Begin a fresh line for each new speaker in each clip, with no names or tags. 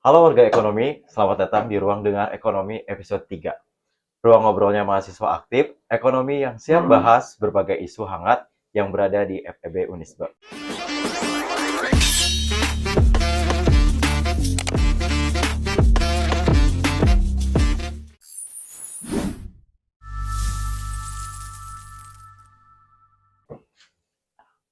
Halo warga ekonomi, selamat datang di Ruang Dengar Ekonomi episode 3. Ruang ngobrolnya mahasiswa aktif, ekonomi yang siap bahas berbagai isu hangat yang berada di FEB Unisba.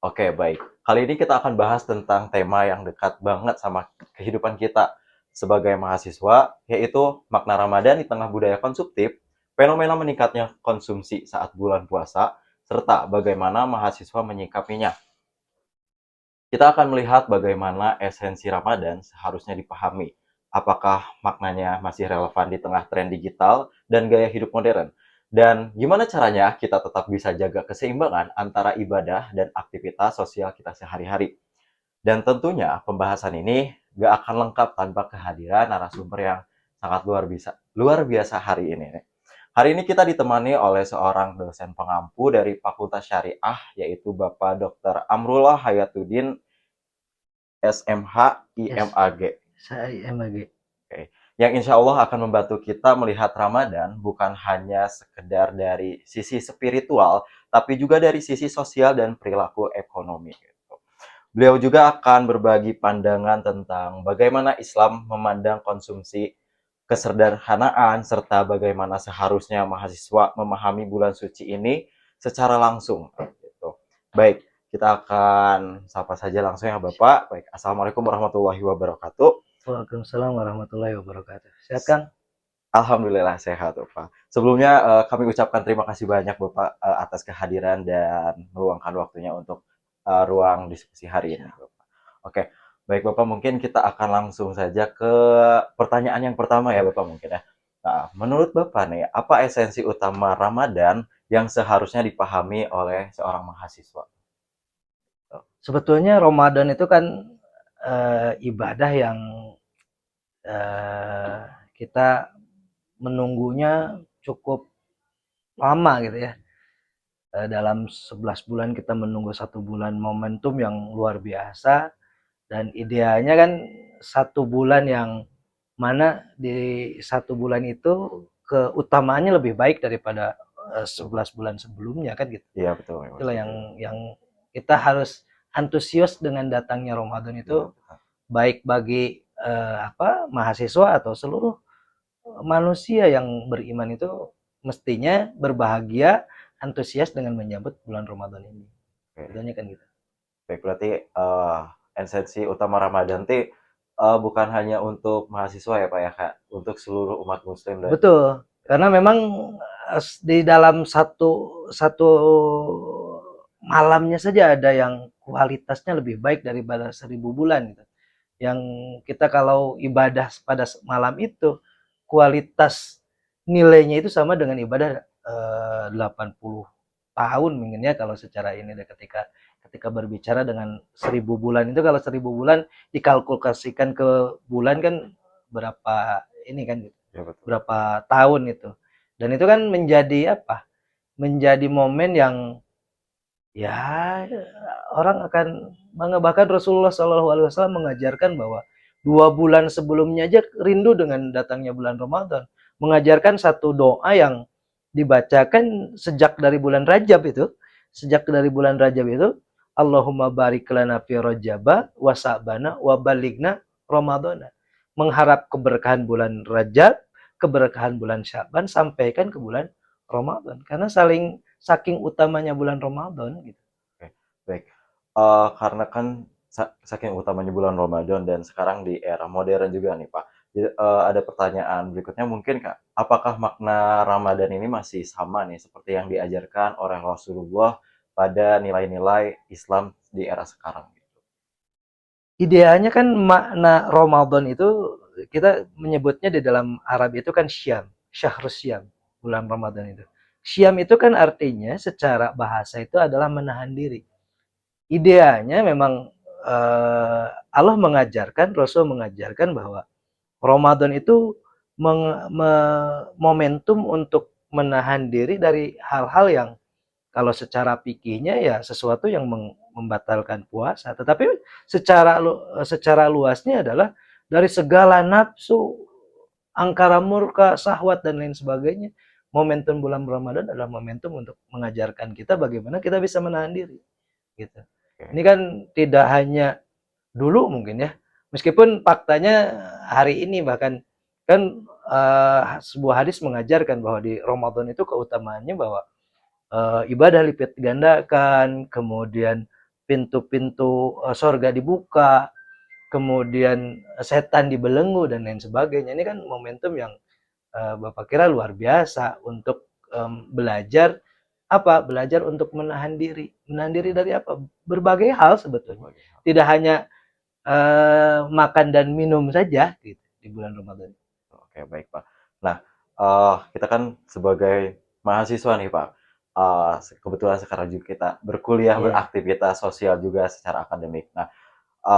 Oke, baik. Kali ini kita akan bahas tentang tema yang dekat banget sama kehidupan kita sebagai mahasiswa, yaitu makna Ramadan di tengah budaya konsumtif, fenomena meningkatnya konsumsi saat bulan puasa, serta bagaimana mahasiswa menyikapinya. Kita akan melihat bagaimana esensi Ramadan seharusnya dipahami. Apakah maknanya masih relevan di tengah tren digital dan gaya hidup modern? Dan gimana caranya kita tetap bisa jaga keseimbangan antara ibadah dan aktivitas sosial kita sehari-hari? Dan tentunya pembahasan ini gak akan lengkap tanpa kehadiran narasumber yang sangat luar biasa hari ini. Hari ini kita ditemani oleh seorang dosen pengampu dari Fakultas Syariah, yaitu Bapak Dr. Amrullah Hayatuddin, SMH
Yes,
IMAG.
saya MAG.
Oke. Yang insya Allah akan membantu kita melihat Ramadan bukan hanya sekedar dari sisi spiritual, tapi juga dari sisi sosial dan perilaku ekonomi. Beliau juga akan berbagi pandangan tentang bagaimana Islam memandang konsumsi, kesederhanaan, serta bagaimana seharusnya mahasiswa memahami bulan suci ini secara langsung. Gitu. Baik, kita akan sapa saja langsung ya Bapak. Baik, Assalamualaikum warahmatullahi wabarakatuh.
Waalaikumsalam warahmatullahi wabarakatuh. Sehat Kang?
Alhamdulillah sehat Bapak. Sebelumnya kami ucapkan terima kasih banyak Bapak atas kehadiran dan meluangkan waktunya untuk ruang diskusi hari ini
Siap.
Bapak. Oke, baik Bapak, mungkin kita akan langsung saja ke pertanyaan yang pertama ya
Boleh.
Bapak mungkin ya. Nah, menurut Bapak nih, apa esensi utama Ramadan yang seharusnya dipahami oleh seorang mahasiswa?
Sebetulnya Ramadan itu kan ibadah yang eh, kita menunggunya cukup lama gitu ya. Dalam 11 bulan kita menunggu 1 bulan momentum yang luar biasa dan idealnya kan 1 bulan yang mana di 1 bulan itu keutamaannya lebih baik daripada 11 bulan sebelumnya kan gitu.
Iya betul, Mas.
Itulah yang kita harus antusias dengan datangnya Ramadan itu,
Iya,
baik bagi mahasiswa atau seluruh manusia yang beriman itu mestinya berbahagia, antusias dengan menyambut bulan Ramadan ini.
oke.
Tentunya kan gitu.
Baik, berarti esensi utama Ramadan itu bukan hanya untuk mahasiswa ya Pak ya Kak, untuk seluruh umat Muslim dan
Betul, karena memang di dalam satu satu malamnya saja ada yang kualitasnya lebih baik daripada 1.000 bulan gitu. Yang kita kalau ibadah pada malam itu kualitas nilainya itu sama dengan ibadah 80 tahun mungkin ya kalau secara ini deh, ketika ketika berbicara dengan 1.000 bulan itu, kalau 1.000 bulan dikalkulasikan ke bulan kan berapa ini kan gitu,
ya betul.
berapa tahun itu, dan itu kan menjadi apa, menjadi momen yang ya orang akan bangga. Bahkan Rasulullah SAW mengajarkan bahwa 2 bulan sebelumnya aja rindu dengan datangnya bulan Ramadan, mengajarkan satu doa yang dibacakan sejak dari bulan Rajab itu, Allahumma barik lana fi Rajaba wa Sa'bana wa baligna Ramadana, mengharap keberkahan bulan Rajab, keberkahan bulan Syaban, sampaikan ke bulan Ramadan, karena saking utamanya bulan Ramadan gitu.
Oke, baik. Karena kan saking utamanya bulan Ramadan dan sekarang di era modern juga nih Pak. Jadi, ada pertanyaan berikutnya mungkin Kak, apakah makna Ramadan ini masih sama nih seperti yang diajarkan oleh Rasulullah pada nilai-nilai Islam di era sekarang gitu?
Idealnya kan makna Ramadan itu kita menyebutnya di dalam Arab itu kan Syam, Syahrus Syam, bulan Ramadan itu. Syam itu kan artinya secara bahasa itu adalah menahan diri. Idealnya memang Allah mengajarkan, Rasul mengajarkan bahwa Ramadan itu momentum untuk menahan diri dari hal-hal yang kalau secara pikirnya ya sesuatu yang membatalkan puasa, tetapi secara luasnya adalah dari segala nafsu, angkara murka, syahwat dan lain sebagainya. Momentum bulan Ramadan adalah momentum untuk mengajarkan kita bagaimana kita bisa menahan diri, gitu. Ini kan tidak hanya dulu mungkin ya, meskipun faktanya hari ini bahkan kan sebuah hadis mengajarkan bahwa di Ramadan itu keutamaannya bahwa ibadah lipat gandakan, kemudian pintu-pintu sorga dibuka, kemudian setan dibelenggu dan lain sebagainya. Ini kan momentum yang Bapak kira luar biasa untuk belajar apa? Belajar untuk menahan diri. Menahan diri dari apa? Berbagai hal sebetulnya. Tidak hanya makan dan minum saja gitu di bulan Ramadan.
Oke, baik Pak. Nah, kita kan sebagai mahasiswa nih Pak, kebetulan sekarang juga kita berkuliah,
Iya.
beraktivitas sosial juga secara akademik. Nah,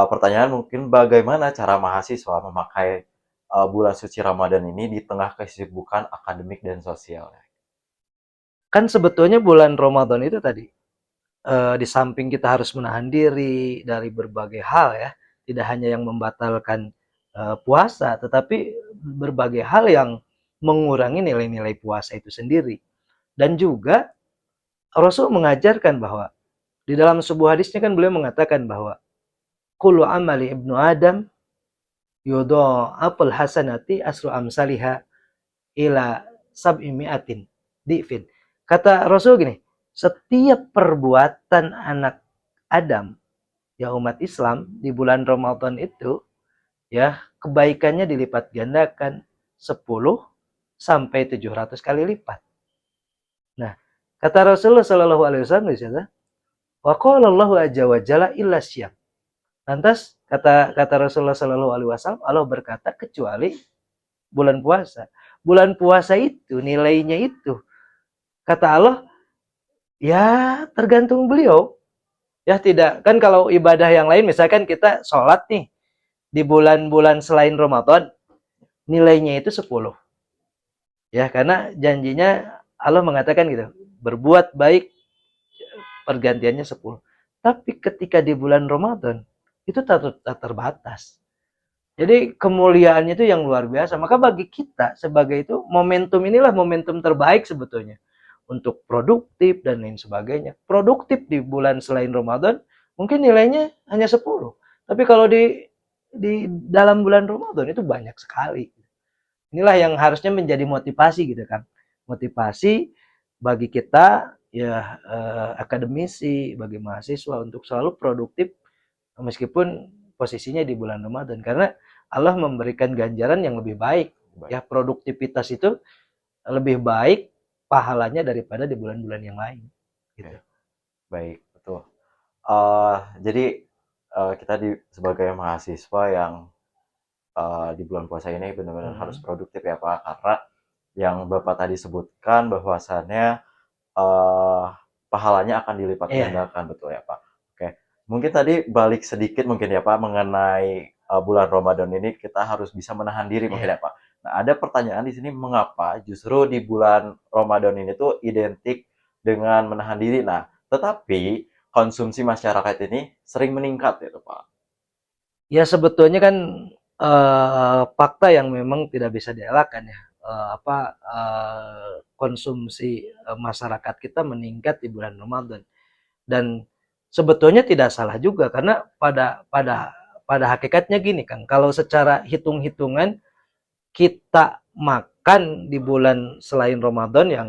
pertanyaan mungkin bagaimana cara mahasiswa memakai bulan suci Ramadan ini di tengah kesibukan akademik dan sosial?
Kan sebetulnya bulan Ramadan itu tadi di samping kita harus menahan diri dari berbagai hal ya, tidak hanya yang membatalkan puasa, tetapi berbagai hal yang mengurangi nilai-nilai puasa itu sendiri. Dan juga Rasul mengajarkan bahwa di dalam sebuah hadisnya kan beliau mengatakan bahwa kullu amali ibnu Adam yudha'aful hasanati asru amsaliha ila sab'i mi'atin di'fin. Kata Rasul gini, setiap perbuatan anak Adam, ya umat Islam di bulan Ramadan itu, ya kebaikannya dilipat gandakan 10 sampai 700 kali lipat. Nah, kata Rasulullah Shallallahu Alaihi Wasallam di sana, wa qala Allahu azza wa jalla illa syiyam. Lantas kata Rasulullah Shallallahu Alaihi Wasallam, Allah berkata kecuali bulan puasa. Bulan puasa itu nilainya itu kata Allah ya tergantung beliau. Ya tidak kan kalau ibadah yang lain misalkan kita sholat nih di bulan-bulan selain Ramadan nilainya itu 10. Ya karena janjinya Allah mengatakan gitu, berbuat baik pergantiannya 10. Tapi ketika di bulan Ramadan itu tak terbatas. Jadi kemuliaannya itu yang luar biasa. Maka bagi kita sebagai itu momentum inilah momentum terbaik sebetulnya untuk produktif dan lain sebagainya. Produktif di bulan selain Ramadan mungkin nilainya hanya 10. Tapi kalau di dalam bulan Ramadan itu banyak sekali. Inilah yang harusnya menjadi motivasi gitu kan. Motivasi bagi kita ya akademisi, bagi mahasiswa untuk selalu produktif meskipun posisinya di bulan Ramadan karena Allah memberikan ganjaran yang lebih baik. Ya produktivitas itu lebih baik pahalanya daripada di bulan-bulan yang lain. Gitu.
Baik, betul. Jadi kita sebagai mahasiswa yang di bulan puasa ini benar-benar harus produktif ya Pak, karena yang Bapak tadi sebutkan bahwasannya pahalanya akan dilipat gandakan, betul ya Pak. Oke, mungkin tadi balik sedikit mungkin ya Pak mengenai bulan Ramadan ini kita harus bisa menahan diri mungkin ya Pak. Nah, ada pertanyaan di sini mengapa justru di bulan Ramadan ini tuh identik dengan menahan diri. Nah, tetapi konsumsi masyarakat ini sering meningkat ya Pak.
Ya sebetulnya kan fakta yang memang tidak bisa dielakkan ya. Konsumsi masyarakat kita meningkat di bulan Ramadan dan sebetulnya tidak salah juga karena pada hakikatnya gini kan, kalau secara hitung-hitungan kita makan di bulan selain Ramadan yang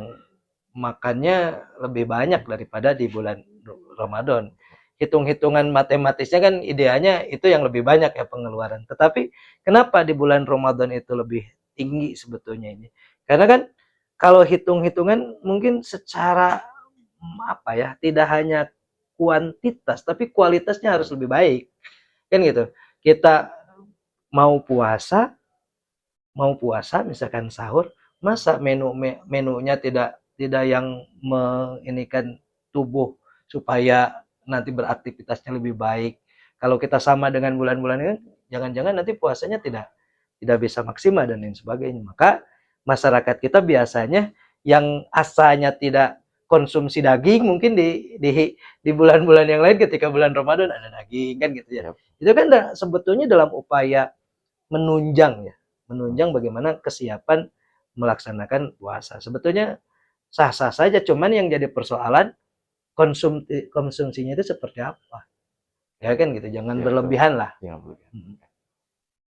makannya lebih banyak daripada di bulan Ramadan. Hitung-hitungan matematisnya kan idealnya itu yang lebih banyak ya pengeluaran. Tetapi kenapa di bulan Ramadan itu lebih tinggi sebetulnya ini? Karena kan kalau hitung-hitungan mungkin secara apa ya, tidak hanya kuantitas tapi kualitasnya harus lebih baik. Kan gitu. Kita mau puasa misalkan sahur, masa menunya tidak yang menginikan tubuh supaya nanti beraktivitasnya lebih baik. Kalau kita sama dengan bulan-bulan ini, jangan-jangan nanti puasanya tidak bisa maksimal dan lain sebagainya. Maka masyarakat kita biasanya yang asalnya tidak konsumsi daging mungkin di bulan-bulan yang lain ketika bulan Ramadan ada daging kan gitu ya. Itu kan sebetulnya dalam upaya menunjang bagaimana kesiapan melaksanakan puasa. Sebetulnya sah-sah saja, cuman yang jadi persoalan konsumsinya itu seperti apa. Ya kan gitu, jangan
Ya,
berlebihan lah.
jangan berlebihan.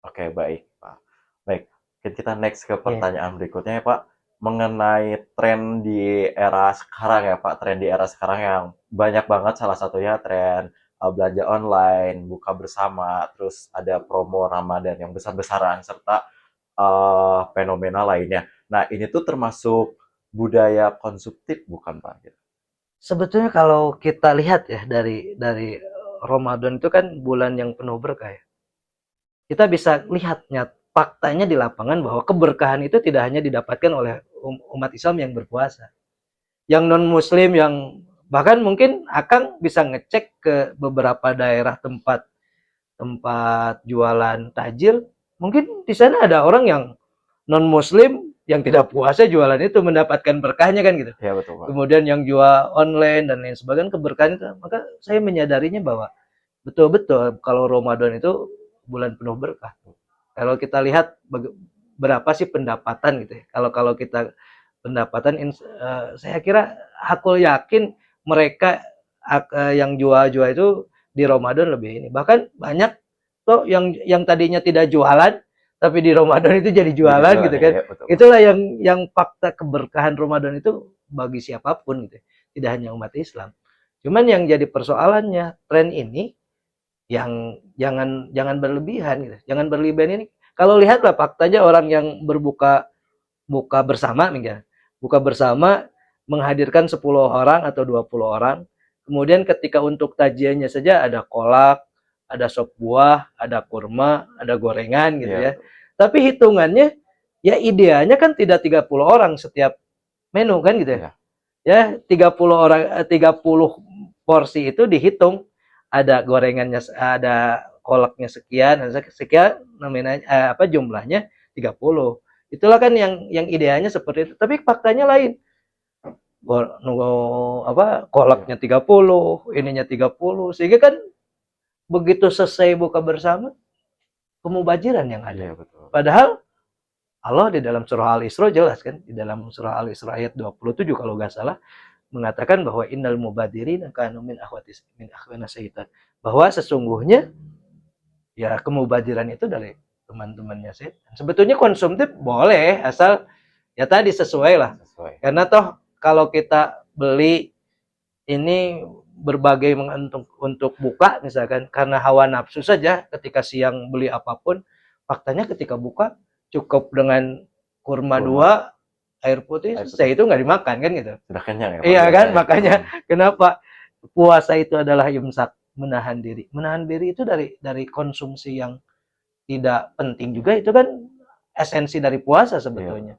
Oke, baik, Pak. Baik, kita next ke
Yeah.
pertanyaan berikutnya ya, Pak. Mengenai tren di era sekarang ya, Pak. Tren di era sekarang yang banyak banget, salah satunya tren belanja online, buka bersama, terus ada promo Ramadan yang besar-besaran, serta fenomena lainnya. Nah, ini tuh termasuk budaya konsumtif bukan, Pak?
Sebetulnya kalau kita lihat ya dari Ramadan itu kan bulan yang penuh berkah ya. Kita bisa lihat faktanya di lapangan bahwa keberkahan itu tidak hanya didapatkan oleh umat Islam yang berpuasa. Yang non muslim yang bahkan mungkin Akang bisa ngecek ke beberapa daerah tempat jualan tajil, mungkin di sana ada orang yang non muslim yang tidak puasa jualan itu mendapatkan berkahnya kan gitu.
Ya, betul, Pak.
Kemudian yang jual online dan lain sebagainya keberkahan itu, maka saya menyadarinya bahwa betul-betul kalau Ramadan itu bulan penuh berkah. Kalau kita lihat berapa sih pendapatan gitu ya. Kalau kita pendapatan saya kira aku yakin mereka yang jual-jual itu di Ramadan lebih ini. Bahkan banyak tuh yang tadinya tidak jualan tapi di Ramadan itu jadi jualan gitu kan.
Ya, betul,
Itulah yang fakta keberkahan Ramadan itu bagi siapapun gitu. Tidak hanya umat Islam. Cuman yang jadi persoalannya tren ini yang jangan berlebihan gitu. Jangan berlebihan ini. Kalau lihatlah faktanya orang yang buka bersama misalnya. Buka bersama menghadirkan 10 orang atau 20 orang. Kemudian ketika untuk tajiannya saja ada kolak, ada sop buah, ada kurma, ada gorengan gitu ya. Tapi hitungannya ya idealnya kan tidak 30 orang setiap menu kan gitu ya. Ya, 30 orang 30 porsi itu dihitung ada gorengannya, ada kolaknya sekian namanya jumlahnya 30. Itulah kan yang idealnya seperti itu. Tapi faktanya lain. Kolaknya 30, ininya 30. Sehingga kan begitu selesai buka bersama kemubajiran yang ada. Padahal Allah di dalam surah Al-Isra jelas kan, di dalam surah Al-Isra ayat 27 kalau nggak salah mengatakan bahwa innal mubadirina kanu min akhwana syaitan. Bahwa sesungguhnya ya kemubajiran itu dari teman-temannya setan. Sebetulnya konsumtif boleh asal ya tadi sesuai lah. Karena toh kalau kita beli ini berbagai untuk buka misalkan karena hawa nafsu saja ketika siang beli apapun, faktanya ketika buka cukup dengan kurma 2 air putih selesai itu nggak dimakan kan gitu.
Sudah kenyang ya.
Iya kan makanya kenapa puasa itu adalah imsak, menahan diri. Menahan diri itu dari konsumsi yang tidak penting juga itu kan esensi dari puasa sebetulnya.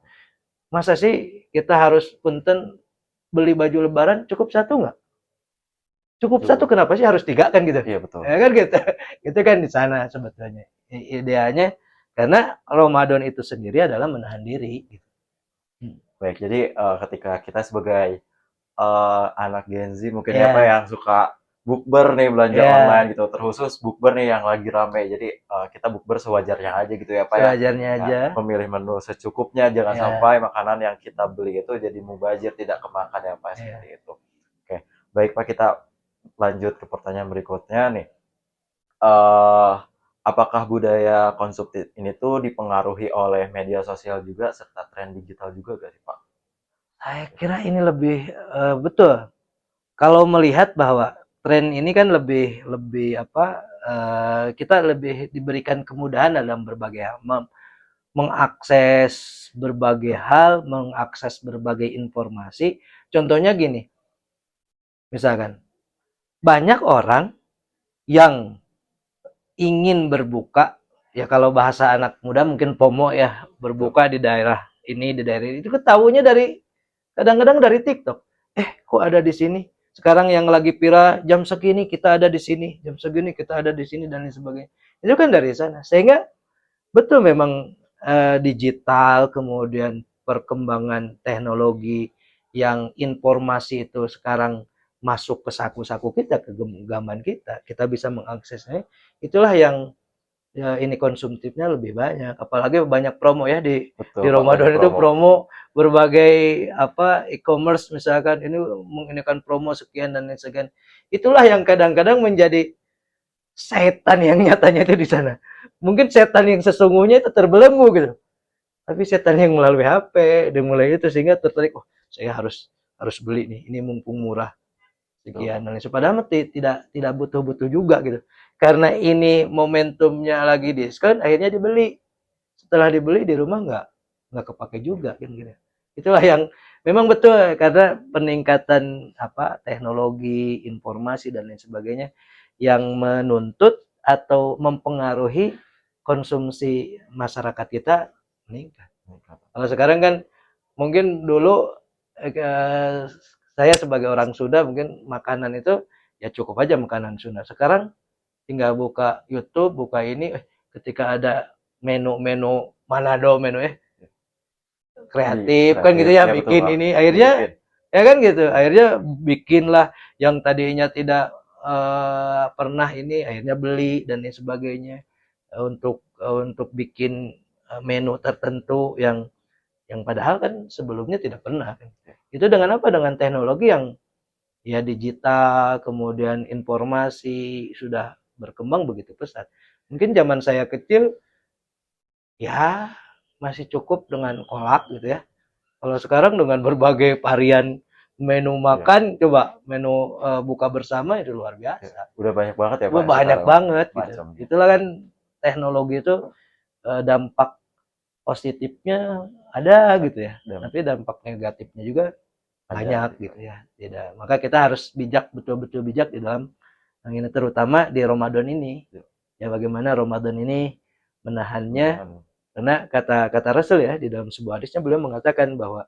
Masa sih kita harus punten beli baju lebaran cukup satu nggak? Cukup satu kenapa sih harus 3 kan gitu?
Iya betul.
Ya kan gitu. Itu kan di sana sebetulnya. Idealnya karena Ramadan itu sendiri adalah menahan diri gitu.
Baik, jadi ketika kita sebagai anak Gen Z mungkin apa yang suka bukber nih belanja online gitu, terkhusus bukber nih yang lagi rame, jadi kita bukber sewajarnya aja gitu ya Pak ya.
Sewajarnya aja.
Memilih menu secukupnya, jangan sampai makanan yang kita beli itu jadi mubazir, tidak kemakan ya Pak seperti itu. Oke, baik Pak, kita lanjut ke pertanyaan berikutnya nih. Apakah budaya konsumtif ini tuh dipengaruhi oleh media sosial juga serta tren digital juga gak sih Pak?
Saya kira ini lebih betul. Kalau melihat bahwa tren ini kan lebih kita lebih diberikan kemudahan dalam berbagai hal, mengakses berbagai hal, mengakses berbagai informasi. Contohnya gini, misalkan banyak orang yang ingin berbuka, ya kalau bahasa anak muda mungkin FOMO ya, berbuka di daerah ini, di daerah itu ketahuinya dari kadang-kadang dari TikTok. Kok ada di sini? Sekarang yang lagi viral jam segini kita ada di sini, jam segini kita ada di sini dan lain sebagainya. Itu kan dari sana. Sehingga betul memang digital, kemudian perkembangan teknologi yang informasi itu sekarang masuk ke saku-saku kita, ke genggaman kita bisa mengaksesnya. Itulah yang ya ini konsumtifnya lebih banyak. Apalagi banyak promo ya di
Betul Pak, banyak
Ramadan itu
promo.
promo berbagai apa e-commerce misalkan ini kan promo sekian dan lain sekian. Itulah yang kadang-kadang menjadi setan yang nyatanya itu di sana. Mungkin setan yang sesungguhnya itu terbelenggu gitu. Tapi setan yang melalui HP dan mulai itu sehingga tertarik, oh saya harus beli nih, ini mumpung murah
Betul Pak.
sekian dan lain padahal tidak butuh-butuh juga gitu. Karena ini momentumnya lagi diskon, akhirnya dibeli. Setelah dibeli di rumah nggak kepake juga kan gitu. Itulah yang memang betul karena peningkatan apa teknologi, informasi dan lain sebagainya yang menuntut atau mempengaruhi konsumsi masyarakat kita meningkat. Kalau sekarang kan mungkin dulu eh, saya sebagai orang Sunda mungkin makanan itu ya cukup aja makanan Sunda. Sekarang tinggal buka YouTube, buka ini, ketika ada menu-menu Manado, menu
Di
kreatif kan gitu
kreatif,
ya,
ya betul
bikin
Pak,
ini, akhirnya
dibikin.
ya kan gitu, akhirnya bikinlah yang tadinya tidak pernah ini, akhirnya beli dan lain sebagainya untuk bikin menu tertentu yang padahal kan sebelumnya tidak pernah kan. Itu dengan apa? Dengan teknologi yang ya digital, kemudian informasi sudah berkembang begitu pesat. Mungkin zaman saya kecil ya masih cukup dengan kolak gitu ya. Kalau sekarang dengan berbagai varian menu
Iya,
makan, coba menu buka bersama itu luar
iya.
biasa.
Udah banyak banget ya
Wah,
Pak
banyak
sekarang
banget gitu.
macamnya.
Itulah kan teknologi itu dampak positifnya ada gitu ya.
Dan
Tapi dampak negatifnya juga
ada
banyak
gitu.
gitu ya. Tidak. Maka kita harus bijak, betul-betul bijak di dalam yang ini terutama di Ramadan ini.
Iya.
Ya bagaimana Ramadan ini menahannya
Menahan.
karena kata Rasul ya di dalam sebuah hadisnya beliau mengatakan bahwa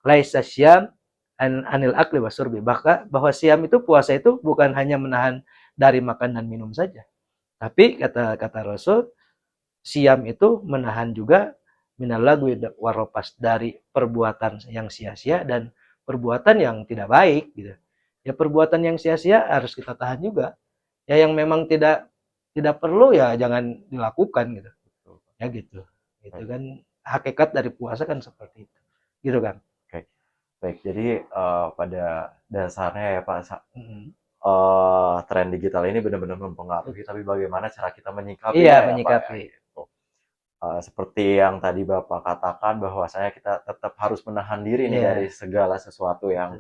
laisa syam anil akli wasurbi, bahwa siam itu puasa itu bukan hanya menahan dari makan dan minum saja, tapi kata Rasul siam itu menahan juga minal lagwi waropas, dari perbuatan yang sia-sia dan perbuatan yang tidak baik gitu. Ya perbuatan yang sia-sia harus kita tahan juga. Ya yang memang tidak perlu ya jangan dilakukan gitu.
Betul, Pak.
Ya gitu. Itu
Baik.
kan hakikat dari puasa kan seperti itu. Gitu kan.
Oke. Baik, jadi pada dasarnya ya Pak,
Hmm.
tren digital ini benar-benar mempengaruhi, tapi bagaimana cara kita
Iya
menyikapinya ya Pak ya
menyikapi.
gitu. Seperti yang tadi Bapak katakan bahwasanya kita tetap harus menahan diri nih dari
Iya.
segala sesuatu yang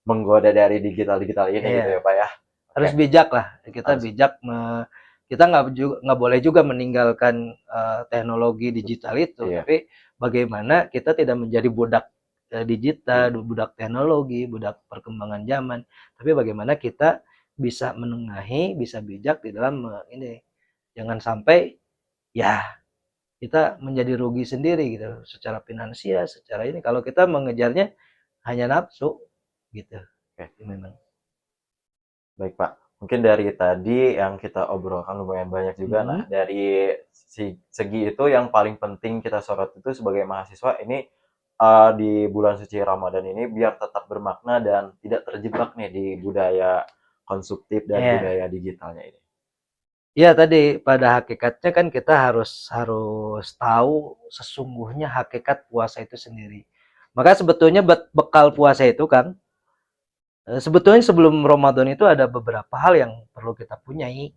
menggoda dari digital-digital ini gitu
Iya.
ya Pak ya. Oke,
Harus bijak lah. Kita
harus
bijak kita nggak boleh juga meninggalkan teknologi digital itu,
iya,
tapi bagaimana kita tidak menjadi budak digital,
iya,
budak teknologi, budak perkembangan zaman, tapi bagaimana kita bisa menengahi, bisa bijak di dalam ini. Jangan sampai ya kita menjadi rugi sendiri gitu secara finansial, secara ini kalau kita mengejarnya hanya nafsu gitu.
oke.
Memang.
Baik Pak, mungkin dari tadi yang kita obrolkan lumayan banyak juga. Nah,
Hmm.
dari segi itu yang paling penting kita sorot itu sebagai mahasiswa ini di bulan suci Ramadan ini biar tetap bermakna dan tidak terjebak nih di budaya konsumtif dan
Ya.
budaya digitalnya ini.
Iya tadi pada hakikatnya kan kita harus harus tahu sesungguhnya hakikat puasa itu sendiri. Maka sebetulnya bekal puasa itu kan sebetulnya sebelum Ramadan itu ada beberapa hal yang perlu kita punyai.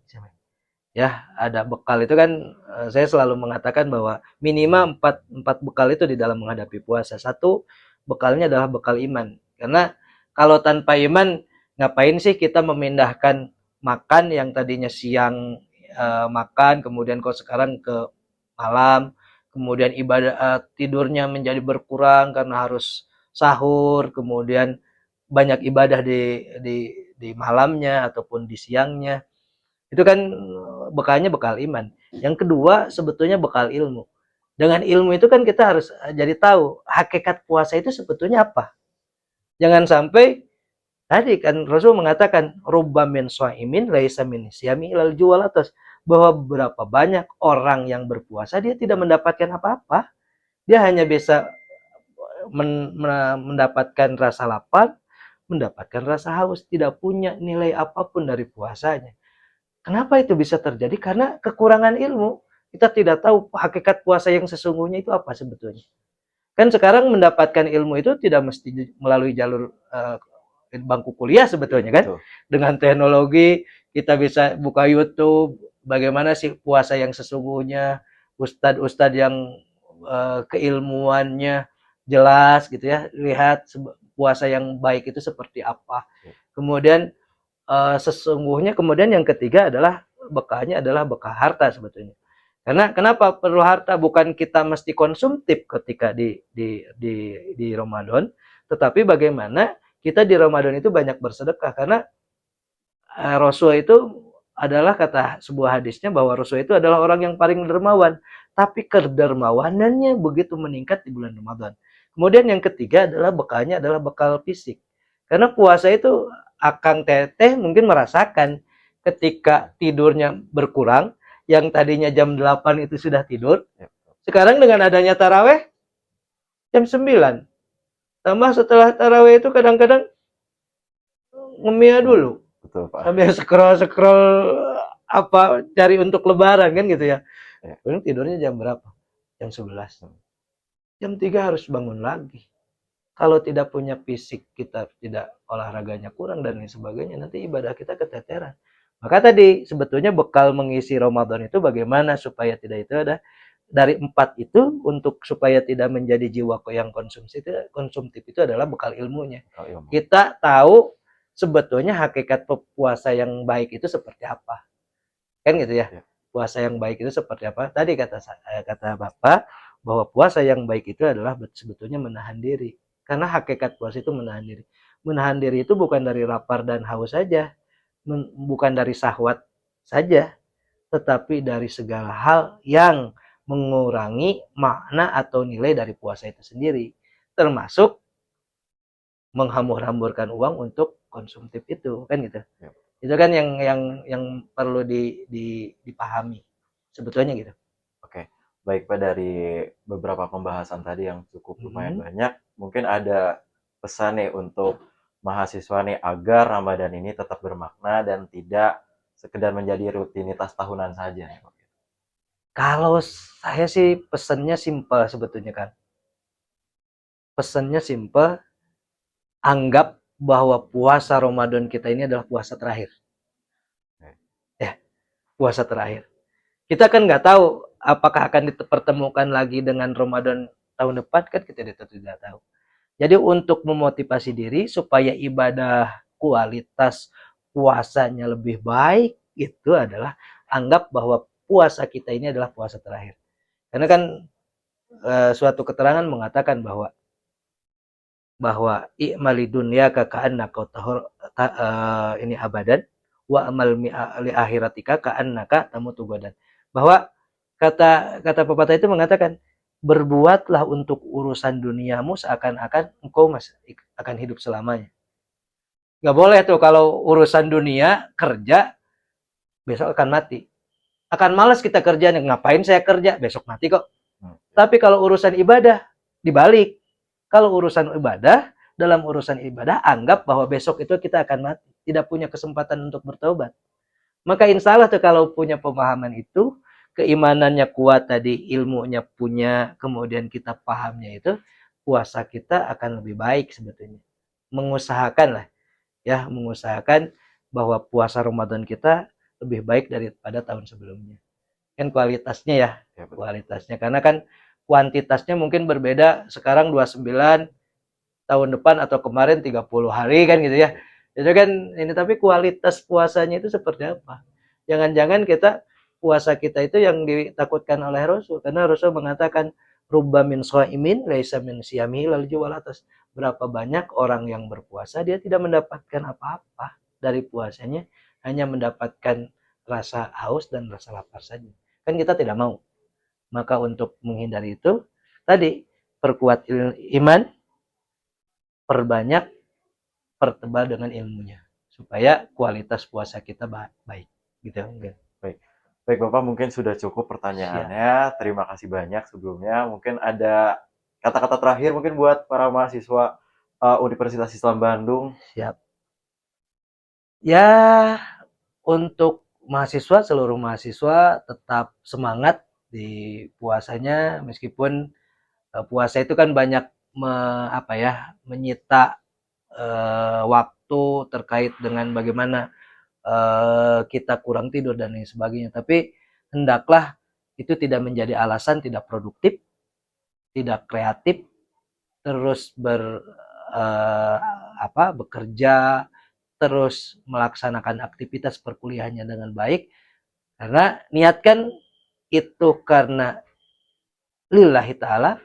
Ya, ada bekal itu kan saya selalu mengatakan bahwa minimal empat bekal itu di dalam menghadapi puasa. Satu, bekalnya adalah bekal iman. Karena kalau tanpa iman ngapain sih kita memindahkan makan yang tadinya siang makan kemudian kok sekarang ke malam, kemudian ibadah tidurnya menjadi berkurang karena harus sahur, kemudian banyak ibadah di malamnya ataupun di siangnya. Itu kan bekalnya bekal iman. Yang kedua sebetulnya bekal ilmu. Dengan ilmu itu kan kita harus jadi tahu hakikat puasa itu sebetulnya apa. Jangan sampai tadi kan Rasul mengatakan rubba min shaimin laisa min siyami ilal jual atas, bahwa berapa banyak orang yang berpuasa dia tidak mendapatkan apa-apa. Dia hanya bisa mendapatkan rasa lapar, mendapatkan rasa haus, tidak punya nilai apapun dari puasanya. Kenapa itu bisa terjadi? Karena kekurangan ilmu. Kita tidak tahu hakikat puasa yang sesungguhnya itu apa sebetulnya. Kan sekarang mendapatkan ilmu itu tidak mesti melalui jalur bangku kuliah sebetulnya kan.
Betul.
Dengan teknologi kita bisa buka YouTube, bagaimana sih puasa yang sesungguhnya, ustadz-ustadz yang keilmuannya jelas gitu ya, lihat puasa yang baik itu seperti apa. Kemudian sesungguhnya kemudian yang ketiga adalah bekalnya adalah bekal harta sebetulnya. Karena kenapa perlu harta? Bukan kita mesti konsumtif ketika di Ramadan, tetapi bagaimana kita di Ramadan itu banyak bersedekah. Karena Rasul itu adalah kata sebuah hadisnya bahwa Rasul itu adalah orang yang paling dermawan, tapi kedermawanannya begitu meningkat di bulan Ramadan. Kemudian yang ketiga adalah bekalnya adalah bekal fisik. Karena puasa itu Akang Teteh mungkin merasakan ketika tidurnya berkurang, yang tadinya jam 8 itu sudah tidur, sekarang dengan adanya taraweh jam 9. Tambah setelah taraweh itu kadang-kadang ngemia dulu.
Betul, Pak.
Sambil scroll-scroll apa cari untuk lebaran kan gitu ya. Kemudian tidurnya jam berapa? Jam 11. Jam 3 harus bangun lagi. Kalau tidak punya fisik, kita tidak olahraganya kurang dan lain sebagainya, nanti ibadah kita keteteran. Maka tadi sebetulnya bekal mengisi Ramadan itu bagaimana supaya tidak itu ada dari 4 itu, untuk supaya tidak menjadi jiwa yang konsumtif itu adalah bekal ilmunya. Kita tahu sebetulnya hakikat puasa yang baik itu seperti apa. Kan gitu ya. Puasa yang baik itu seperti apa? Tadi kata Bapak bahwa puasa yang baik itu adalah sebetulnya menahan diri. Karena hakikat puasa itu menahan diri. Menahan diri itu bukan dari lapar dan haus saja, bukan dari syahwat saja, tetapi dari segala hal yang mengurangi makna atau nilai dari puasa itu sendiri, termasuk menghambur-hamburkan uang untuk konsumtif itu, kan gitu. Itu kan yang perlu dipahami sebetulnya gitu.
Oke, baik Pak, dari beberapa pembahasan tadi yang cukup lumayan banyak, mungkin ada pesan nih untuk mahasiswa nih agar Ramadan ini tetap bermakna dan tidak sekedar menjadi rutinitas tahunan saja.
Kalau saya sih pesannya simpel sebetulnya kan. Pesannya simpel, anggap bahwa puasa Ramadan kita ini adalah puasa terakhir. Ya, puasa terakhir. Kita kan nggak tahu apakah akan dipertemukan lagi dengan Ramadan tahun depan, kan kita tidak tahu. Jadi untuk memotivasi diri supaya ibadah kualitas puasanya lebih baik, itu adalah anggap bahwa puasa kita ini adalah puasa terakhir. Karena kan suatu keterangan mengatakan bahwa i'mali dunya ka'annaka ini abadan wa amal li akhiratika ka'annaka tamutu gadan. Bahwa kata pepatah itu mengatakan, berbuatlah untuk urusan duniamu seakan-akan engkau akan hidup selamanya. Nggak boleh tuh kalau urusan dunia kerja besok akan mati. Akan malas kita kerja, ngapain saya kerja, besok mati kok. Tapi kalau urusan ibadah dibalik. Kalau urusan ibadah, dalam urusan ibadah anggap bahwa besok itu kita akan mati, tidak punya kesempatan untuk bertobat. Maka insya Allah tuh kalau punya pemahaman itu, keimanannya kuat tadi, ilmunya punya, kemudian kita pahamnya itu, puasa kita akan lebih baik sebetulnya. Mengusahakan lah, ya, mengusahakan bahwa puasa Ramadan kita lebih baik daripada tahun sebelumnya. Kan kualitasnya ya, kualitasnya. Karena kan kuantitasnya mungkin berbeda, sekarang 29, tahun depan atau kemarin 30 hari kan gitu ya. Itu kan ini, tapi kualitas puasanya itu seperti apa? Jangan-jangan puasa kita itu yang ditakutkan oleh Rasul, karena Rasul mengatakan rubba min shaimin laisa min siyamihi lal juwal atas. Berapa banyak orang yang berpuasa dia tidak mendapatkan apa-apa dari puasanya, hanya mendapatkan rasa haus dan rasa lapar saja. Kan kita tidak mau. Maka untuk menghindari itu tadi, perkuat iman, perbanyak, pertebal dengan ilmunya supaya kualitas puasa kita baik gitu.
Baik Bapak, mungkin sudah cukup pertanyaannya. Terima kasih banyak sebelumnya. Mungkin ada kata-kata terakhir mungkin buat para mahasiswa Universitas Islam Bandung.
Siap. Ya, untuk mahasiswa, seluruh mahasiswa tetap semangat di puasanya, meskipun puasa itu kan banyak menyita waktu terkait dengan bagaimana kita kurang tidur dan lain sebagainya. Tapi hendaklah itu tidak menjadi alasan tidak produktif, tidak kreatif, terus eh, bekerja, terus melaksanakan aktivitas perkuliahannya dengan baik. Karena niatkan itu karena lillahi ta'ala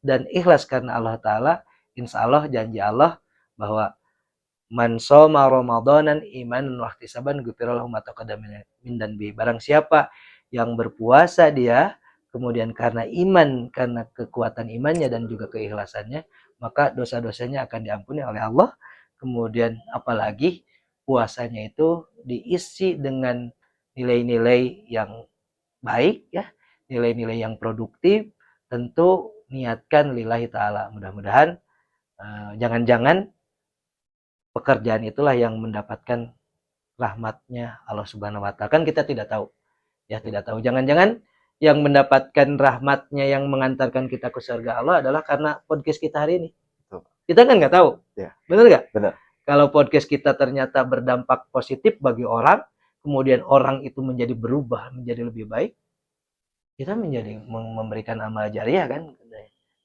dan ikhlas karena Allah Ta'ala. Insya Allah janji Allah bahwa man soma ramadanan imanan wahtisaban ghufira lahu ma taqaddama min dzanbi. Barang siapa yang berpuasa dia kemudian karena iman, karena kekuatan imannya dan juga keikhlasannya, maka dosa-dosanya akan diampuni oleh Allah. Kemudian apalagi puasanya itu diisi dengan nilai-nilai yang baik ya, nilai-nilai yang produktif, tentu niatkan lillahi ta'ala. Mudah-mudahan jangan-jangan pekerjaan itulah yang mendapatkan rahmatnya Allah Subhanahu wa Ta'ala. Kan kita tidak tahu. Ya, tidak tahu. Jangan-jangan yang mendapatkan rahmatnya yang mengantarkan kita ke surga Allah adalah karena podcast kita hari ini.
Betul.
Kita kan nggak tahu.
Ya.
Benar nggak?
Benar.
Kalau podcast kita ternyata berdampak positif bagi orang, kemudian orang itu menjadi berubah, menjadi lebih baik, kita menjadi memberikan amal jariah kan.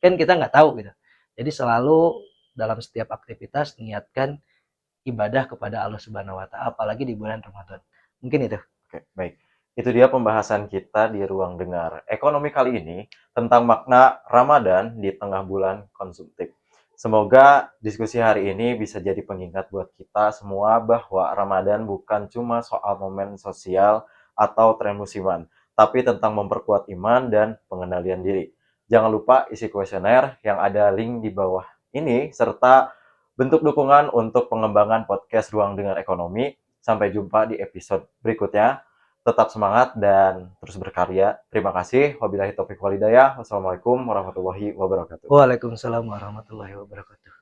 Kan kita nggak tahu gitu. Jadi selalu dalam setiap aktivitas niatkan ibadah kepada Allah Subhanahu wa Ta'ala, apalagi di bulan Ramadan. Mungkin itu.
Oke, baik. Itu dia pembahasan kita di ruang dengar ekonomi kali ini tentang makna Ramadan di tengah bulan konsumtif. Semoga diskusi hari ini bisa jadi pengingat buat kita semua bahwa Ramadan bukan cuma soal momen sosial atau tren musiman, tapi tentang memperkuat iman dan pengendalian diri. Jangan lupa isi kuesioner yang ada link di bawah ini, serta bentuk dukungan untuk pengembangan podcast Ruang Dengar Ekonomi. Sampai jumpa di episode berikutnya. Tetap semangat dan terus berkarya. Terima kasih. Wabillahi taufiq walhidayah. Wassalamualaikum warahmatullahi wabarakatuh.
Waalaikumsalam warahmatullahi wabarakatuh.